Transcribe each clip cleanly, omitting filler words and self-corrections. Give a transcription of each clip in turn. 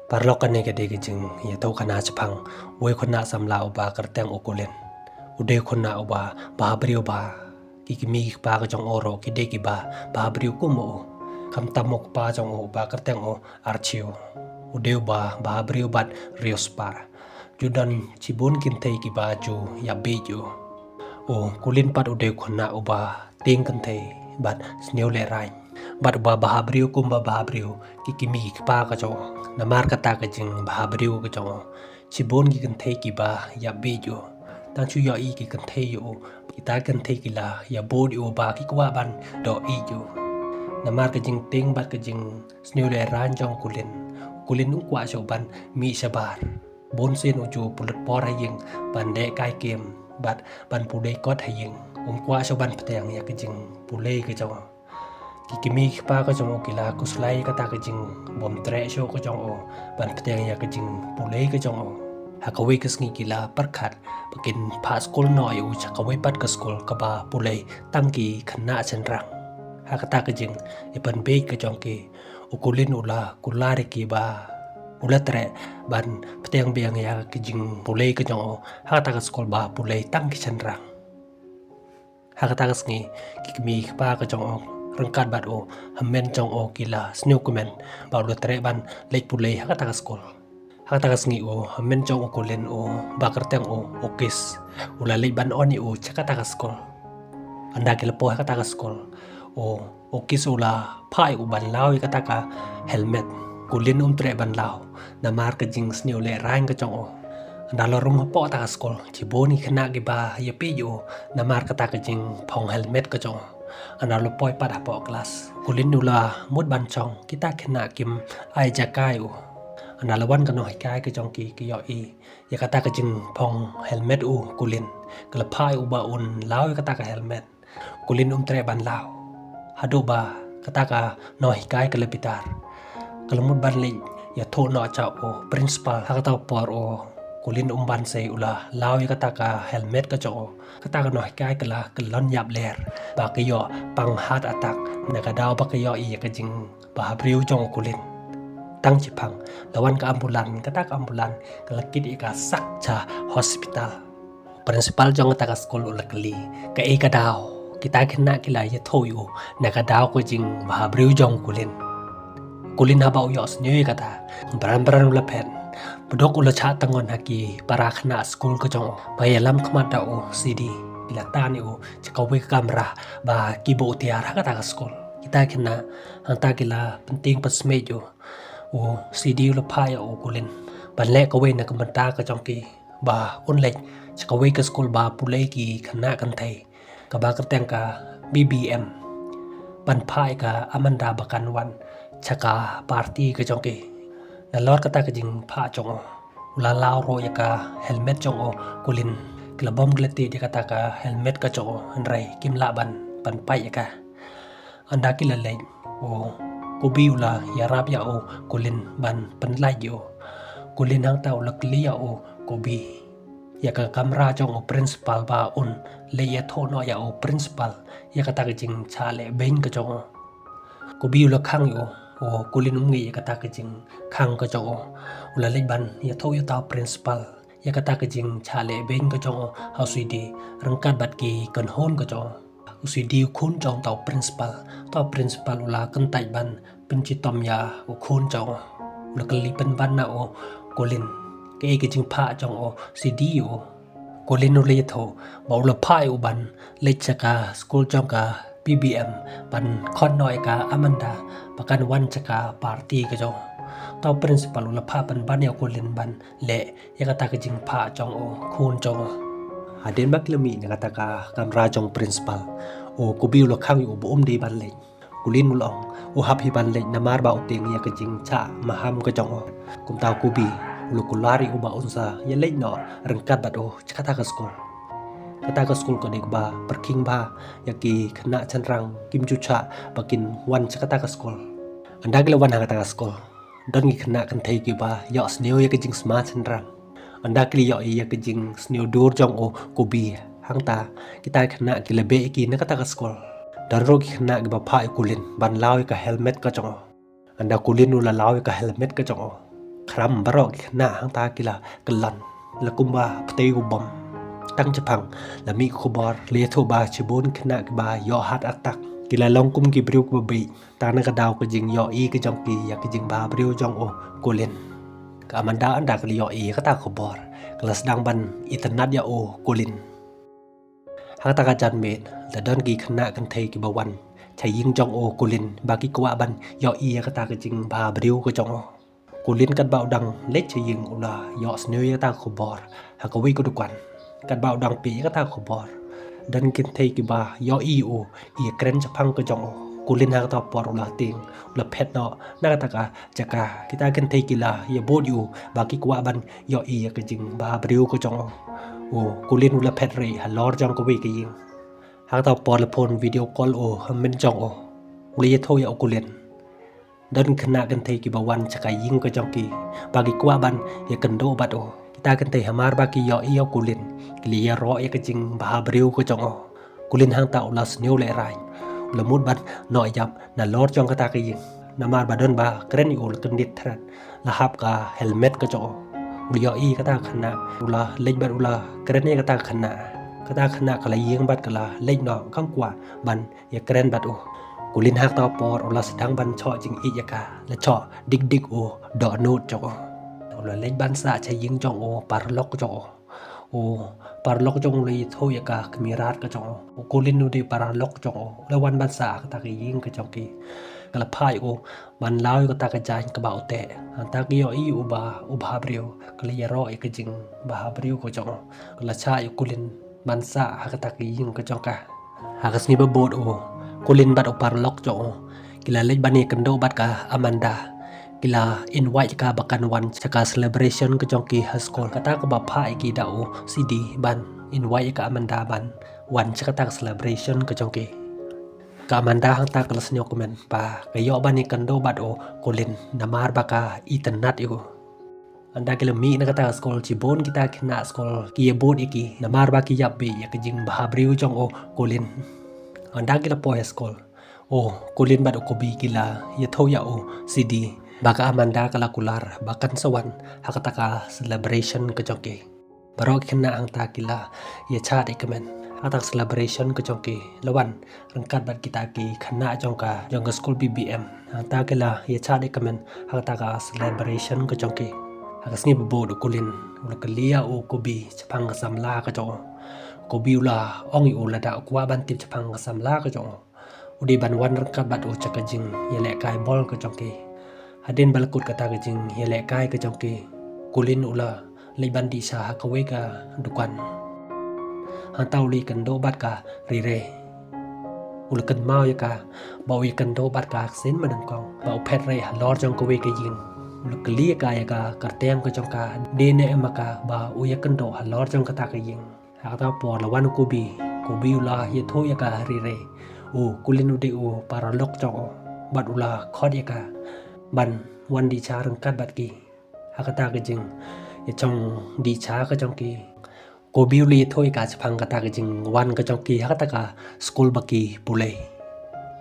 Parlokan ni kadai kejeng ya tau kana Jepang woi kona samla uba kerteng ukulen ude kona uba bahabri uba kikimi pa ka jong oro kide ki ba bahabri kumo kam tamok pa jong uba kerteng o archio ude uba bahabri ubat riospar judan cibun kintei ki baju ya beju o kulin pat ude kona uba ting kintei bat sneu le rai bat uba bahabri kumba bahabri kikimi pa ka jong namar kata kejeng bahabriu ke jongo cibon ki kenthe ki ba ya bejo tang chu ya i ki kenthe yo kita kenthe ki la ya bod yo ba ki kwa ban do i yo namar kejeng ting bat kejeng sneu le ran jong kulin ung kwa so ban mi sabar bon sen uju pulut por hayeng ban de kai kem bat ban pude kot hayeng kwa so ban petang ya kejeng pule ke jongo kikimi pa ko jong kila kuslai kata kejing bom tre show ko jong o ban petang ya kejing pulei ko jong o hakawi kesngi kila perkhat pakin pa skul no yu chakawi pat ke skul ka ba pulei tangki khna chenrang hakata kejing ipan be ke jong ki ukulin ula kulare ki ba ula tre ban petang biang ya kejing pulei ko jong o hakata ke skul ba pulei tangki chenrang hakata kesngi kikimi pa ko jong o rengkat bat o hamen jong o kila sneu kumen ba lu tre ban lek pulei hakata skol hakata sngi o hamen jong o kulen o ba kerteng o okis ula lek ban oni o chakata skol anda kila po hakata skol o okis ula pai u ban law kata ka helmet kulen tre ban law namar ka jing sneu le rang ka jong o anda lo rum po ta skol ciboni khna gi ba ye pe yo namar kata ka jing phong helmet ka jong ana lo poi pada po kelas kulin dula mut ban chong kita kena kim ai jakai u ana lawan kan noi kai ke jong ki yo i ya kata ke jing phong helmet u kulin kala pai u ba un law kata ka helmet kulin tre ban law hado ba kata ka noi kai kala pitar kala mut ban le ya tho no cha o principal kata por o kulin ban sei ula law kata ka helmet ka jo kata ka noi kai kala kalon yap ler ba ke yo pang hat atak na ka daw ba ke yo i ka jing ba briu jong kulin tang Jepang lawan ka ambulan kata ka ambulan kala kit ka sak cha hospital principal jong ta ka skol ula kali ka e ka daw kita kena kila ye thoyu na ka daw ko jing ba briu jong kulin haba yo snyu kata bran ula pen bedok ula cha tangon haki para khna skul ko jong bayalam khmata o cd ilatani o chakawi kamera ba kibo tiar kata ka skul kita kena hanta kila penting pasmejo o cd ula phaya o kulin banle ko we na kamanta ka jong ki ba onlek chakawi ka skul ba pulei ki khna kan thai ka ba kerteng ka bbm ban phai ka amanda bakan wan chaka party ka jong ki na lor kata ka jing pha chong ula law ro ya ka helmet chong o kulin klabom gleti dia kata ka helmet ka chong anrai kim la ban pan pai ya ka anda kila le o kubi ula ya rap ya o kulin ban pan lai yo kulin hang ta ula klia o kubi ya ka kamera chong o principal ba un le ya tho no ya o principal ya kata ka jing cha le ben ka chong kubi ula khang yo o kulin ngi kata ka jing khang ka jong ula le ban ya tho ya ta principal ya kata ka jing chale ben ka jong how cd rangkat bat ki kan hon ka jong cd khun jong ta principal ula kan tai ban pinchi tom ya o khun jong ula kali pen ban na o kulin ke ka jing pha jong o cd o kulin ula ya tho ba ula phai u ban le chaka school jong ka bbm ban khon noi ka amanda pakan wan chaka party ka jong tau principal ula pha ban ban ya kulin ban le ya kata ka jing pha jong o khun jong aden baklami na kata ka kamra jong principal o kubi ula khang yu bom di ban le kulin ulong o happy ban le namar ba uting ya ka jing cha maham ka jong o kum tau kubi ulu kulari u ba unsa ya le no rengkat bat o kata ka skol kata ka skul ko dik ba perking ba yaki khna chanrang kim chu cha bakin wan kata ka skul anda gila wan kata ka skul don gi khna kan thei ki ba yo sneu ya ka jing smart chanrang anda kli yo ya ka jing sneu dur jong o kubi hangta kita khna ki lebe ki na kata ka skul dan ro ki khna gi ba pha kulin ban law ka helmet ka jong anda kulin ula law ka helmet ka jong รำบารอกหน้าหางตากีฬากลันละกุมบาปฏิกุบอมตั้งจะพังละมีขบอร์เลียโทบาชิบุนขณะกบายอฮัดอักตักกีฬาลองกุมกิบริวกบบีตานกระดาวกจิงยออีกจองกีอยากจิงบาบริวจองโอโกเลนกามันดาอันดากลียออีก็ตาขบอร์กลัสดังบันอิตนัดยาโอโกลินหางตากาจันเมดและดอนกีขณะกันเทกิบวันชายยิงจองโอโกลินบากิกวะบันยออีก็ตากจิงบาบริวก็จองโอโกลินกันเบาดังเล็กชายยิงอุลายอสเนยก็ตาขบอร์หากวิกดุกันกันเบาดังปีก็ตาขบอร์ดันกินเทกิบายออีโอเอียเกรนจะพังก็จองโอกูลินหากตาปอร์อุลาติงอุลาเพชรเนาะนักตากาจักากิตากินเทกิลายาโบดอยู่บากิกวะบันยออีก็จิงบาบริวก็จองโอกูลินอุลาเพชรเรฮัลลอร์จองก็วิกยิงหากตาปอร์ละพลวิดีโอคอลโอฮัมเมนจองโออุลีโทยาโอกูลินดันขณะกันเทกิบวันจักายิงก็จองกีบากิกวะบันยากันโดบัดโอkita kan teh hamar baki yo iyo kulin klia ro ya kejing bahabriu ko jong o kulin hang ta ulas new le rai lemut ban no yap na lord jong kata ke ying namar badon ba kren ul kendit thrat lahap ka helmet ko jong o yo i kata khana ula lej ban ula kren ni kata khana kala ying bat kala lej no kang kwa ban ya kren bat o kulin hak ta por ulas dang ban cho jing i ya ka la cho dik dik o do nut jong o là lấy ban xạ chạyยิง trong ô parlok trong ô parlok trong lấy thôi cả mirat cái trong ô cô linh nuôi đi parlok trong ô làวันban xạ ta cáiยิงcái trong kia cái là phai ô ban lao cái ta cái trái cái bảo tệ ta cái yo yêu ba brio cái là yaro cái jing ba brio cái trong cái là chạy cô linh ban xạ cái ta cáiยิงcái trong cả cái sni bbod ô cô linh bắt ô parlok trong ô cái là lấy ban này cần đâu bắt cả Amanda kila invite ka bakan wan chaka celebration ke jongki haskol kata ke bapa iki dau CD ban invite ka Amanda ban wan chaka celebration ke jongki ka Amanda hang ta kelas nyok men pa kayo ban ikan do bad o kolin namar baka internet iku anda kila mi na kata skol cibon kita kena skol kia bod iki namar baki yabe ya kejing bahabriu jong o kolin anda kila po skol o kolin bad o kobi kila ya tho ya o CD baka Amanda kalakular bakan sawan hakataka celebration ke jongki barok kena ang takila ya chat ikemen atak celebration ke jongki lawan rengkat bat kita ki kena jongka school BBM ang takila ya chat ikemen hakataka celebration ke jongki hakasni bebo do kulin ula kelia o kobi chapang samla ke jong kobi ula ongi ula da kwa bantip chapang samla ke jong udi ban wan rengkat bat o chakajing ya le kai bol ke jongki hadin balakut kata kejing hele kai ke jongki kulin ula liban di sah ka we ka dukan hantau li kan do bat ka rire ula kan mau ya ka ba we kan do bat ka sin manang kong ba phet re lor jong ka we ke yin ula kli ka ya ka karteng ka jong ka de ne maka ba u ya kan do lor jong ka ta ka yin ha ta por la wan ku bi ula ye tho ya ka rire u kulin u de u paralok jong bat ula khod ya ka ban wan di cha rengkat bat ki hakata ke jing ya chong di cha ka chong ki ko biuli thoi ka chapang kata ke jing wan ka chong ki hakata ka school baki pulei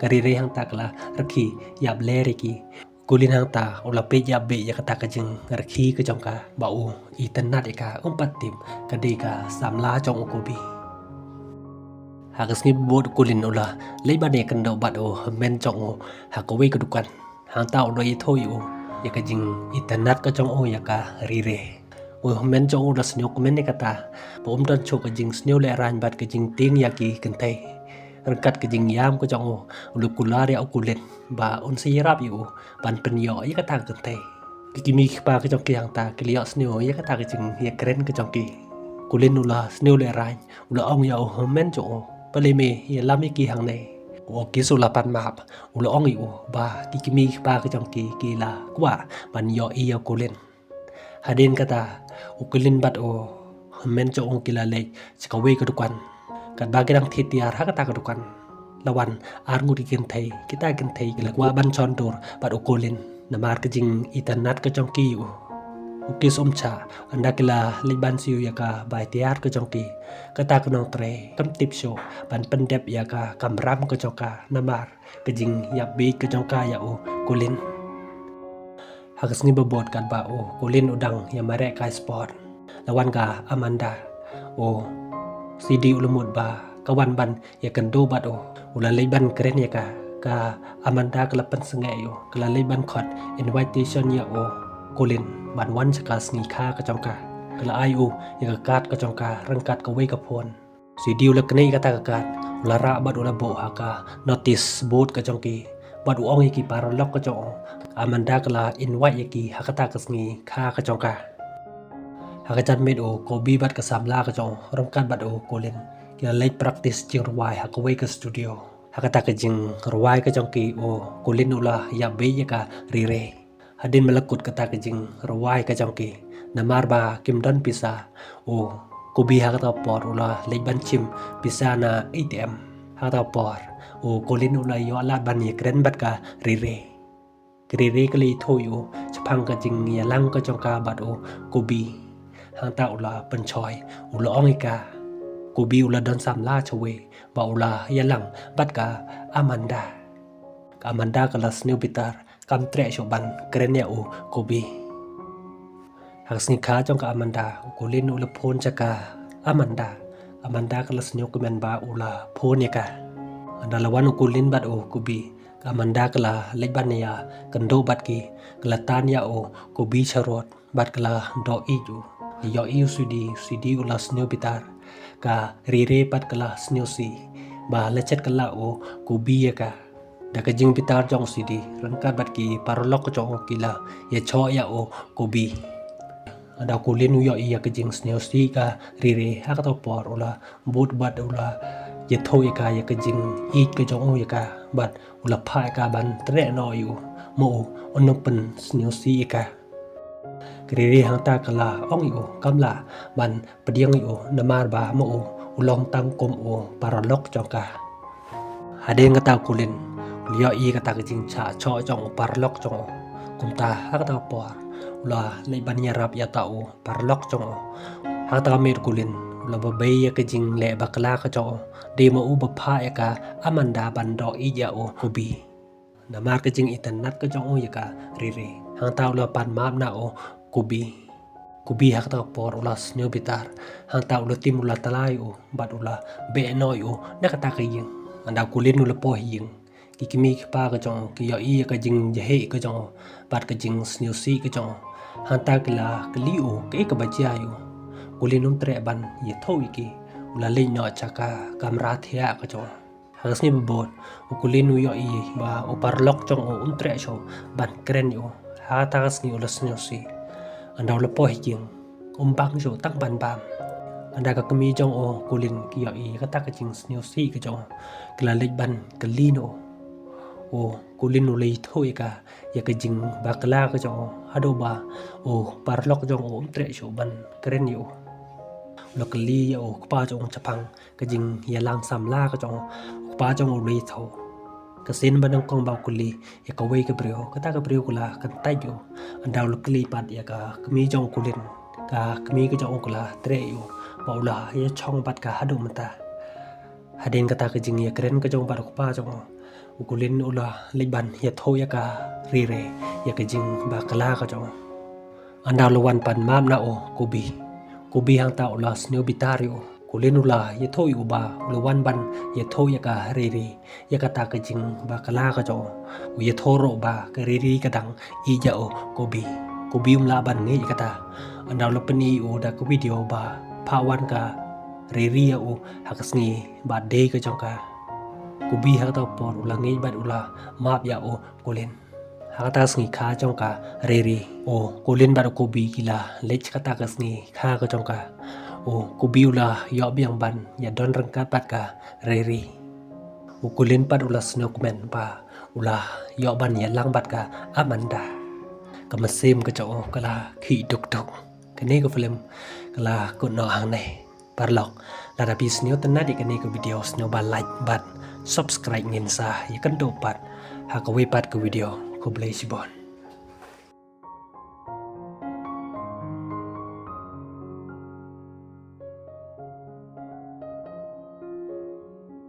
kari re hang ta kala rakhi yap le re ki kulin hang ta ola pe yap be ya kata ke jing rakhi ka chong ka ba u internet ka patim ka de ka samla chong ko bi hagasni bod kulin ola leibane kan do bat o men chong o hakowe ka dukan hang tao doi thôi u ya ka jing internet ka chong o ya ka rire o men chong o das nyok men ne kata pom don chok ka jing sneu le ran bat ka jing ting ya ki kan thai rengkat ka jing yam ka chong o lu kulare au kulen ba on si rap yu ban pen yo ya kata kan thai ki mi pa ka chong ki hang ta ki yo sneu ya kata ka jing ya kren ka chong ki kulen ula sneu le ran ula ong ya o men chong o pale me ya lami ki hang nei o kisulapan map ulo ongi u ba kikimi ba ka jong ki kila kwa ban yo iyo kulin hadin kata ukulin bat o men cho ong kila le chikawe ka dukan kat ba gedang thitiar ha kata ka dukan lawan ar ngudi kin thai kita kin thai kila kwa ban chon dor bat ukulin namar ka jing internet ka jong ki u ukis cha anda kila liban siu ya ka bai tiar ka jong ki kata ka nong tre kam tip show ban pendep ya ka kamram ka jong ka namar ka jing ya bi ka jong ka ya u kulin Hagas ni babot kat ba Colin udang yang marek kai sport lawan ka Amanda CD ulemut ba kawan ban ya kendo bat ula leban keren ya ka Amanda kelapan sengai kala leban khot invitation ya Colin ban wan chakas ni kha ka chongka kala ai ya ka kat ka chongka rangkat ka wei ka phon CD ula knei kata ka kat ula ra bat ula bo ha ka notice board ka chongki bat ong iki paralok ka chong Amanda kala invite yaki hakata kasngi kha ka chongka hakajan med Kobe bat ka samla ka chong rangkat bat Colin kila late practice jing ruai hakawai ka studio hakata ka jing ruai ka chongki Colin ula ya be ya ka rire hadin malakut kata ka jing ruai ka chongki namar ba kimdon pisa Kobe hakata por ula late ban chim pisa na ATM hakata por Colin ula yo alat ban ya keren bat ka rire Kiri kali thoyu chapang ka jing ya lang ka chongka bat Kobe hang ta ula penchoy ula ongika Kobe ula don samla chawe ba ula ya lang bat ka Amanda kala snew bitar kam tre choban keren ya Kobe haksni kha chong ka Amanda Colin ula phone chaka Amanda kala snew komen ba ula phone ya ka andalawan Colin bat Kobe Amanda kala leban ya kendo bat ki kala tan ya Kobe charot bat kala do iju yo CD ula snew bitar ka rire bat kala snew si ba lecet kala Kobe ya ka da ka jing bitar jong CD rangkat bat ki parolok ko jong kila ya cho ya Kobe ada Colin yo ya ka jing snew si ka rire ha ka to por ula boot bat ula ya tho ya ka jing eat ka jong ya ka bat ula phai ka ban tre no yu mo onopen snew si ka Kiri hang ta kala ong kamla ban pediang namar ba mo ulong tang kom paralok jongka hadeng kata Colin ulio kata kejing cha cho jong paralok jong kumta kata por ula leban yarap ya tau paralok jong hang ta mer Colin ula babai ya kejing le bakla ka jong de mo bapha ya ka Amanda ban do ya Kobe namar kejing internet ka jong ya ka rire hang ta ula pan map na Kobe hak ta por ula snew bitar hang ta ula tim ula talai bat ula be noi na kata ka ying anda Colin ula po ying kikimi pa ka jong ki yo ka jing jahe ka jong bat ka jing snew si ka jong hang ta kala kli ke ka bajia Colin tre ban ye tho iki ula le no chaka kamera thia ka jong hagas ni bobot Colin yo ba parlok jong tre cho ban kren ha ta gas ni ula snew si anda ula po hing bang jo tak ban bam anda ka kami jong Colin ki yo kata ka jing snew si ka jong kala lek ban kalino Colin ula tho ka ya ka jing bakla ka jong hado ba parlok jong tre cho ban kren lokali pa jong chapang ka jing ya lang samla ka jong pa jong ula tho kasin banang kong bau kuli ya ka wei ka brio kata ka brio kula kan tai anda lokali pat ya ka kami jong Colin ka kami ka jong kula tre baula ya chong pat ka hadu mata hadin kata ka jing ya keren ka jong pa jong Colin ula leban ya tho ya ka rire ya ka jing bakala ka jong anda lawan pan mam na Kobe hang ta ula snew bitario Colin ula ya tho ba lawan ban ya tho ya ka rire ya kata ka jing bakala ka jong ya tho ro ba ka riri ka dang ja Kobe laban ngi kata anda ula pani da ka video ba pawan ka riri hakas ngi ba de ka jong ka Kobe hakata por ula ngi bat ula map ya Colin hakata ngi kha jong ka riri Colin ba Kobe kila lech kata ka ngi kha ka jong ka Kobe ula yo biang ban ya don rangkat pat ka riri Colin pat ula snew komen pa ula yo ban ya lang bat ka Amanda kamasim ka jo kala khi duk kene ko film kala ko no hang ne parlok la da bis new tanadi kene ko video snew ba like bat subscribe ngin sa ya kan do pat ha ko we pat ko video ko bless bon